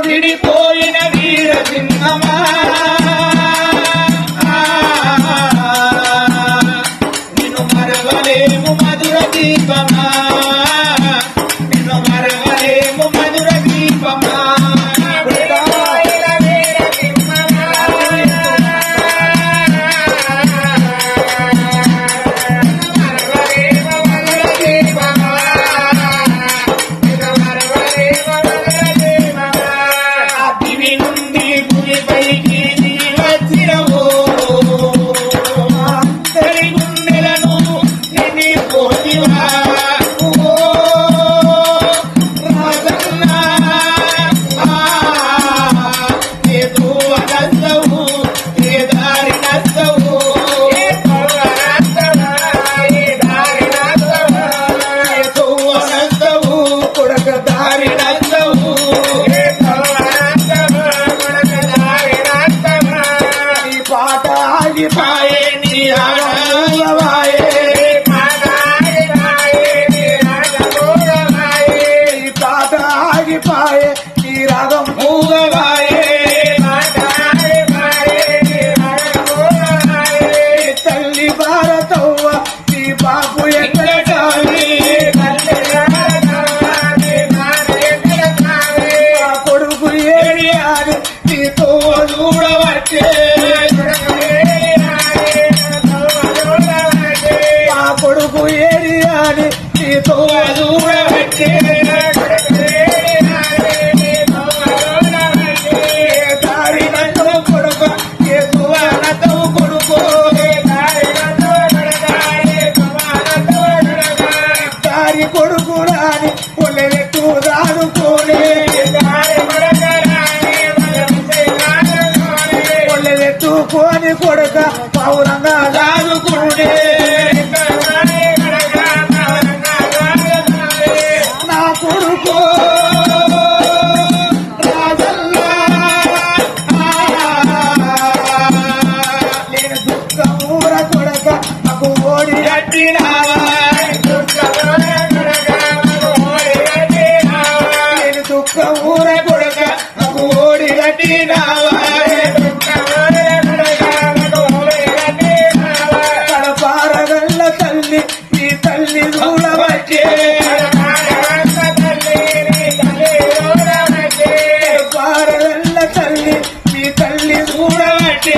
విడిపోయిన వీర సింహమా నిన్ను మరవలేము మధుర దీపమా నిన్ను మరవలేము మధుర దీపమా కొడుకు ఏరియాని నీతో దూరబెట్టే దారి నన్ను కొడుకు కేసువానతో కొడుకు దారి కొడుకు రాని పొల్లెత్తు దాడుకోనే పొల్లెత్తుకొని కొడుక పౌరంగా దాడుకునే ఊర కొడక నాకు ఓడి కడపారగల్ల తల్లి ఈ తల్లి చూడబట్టే పారగల్ల తల్లి ఈ తల్లి చూడబట్టే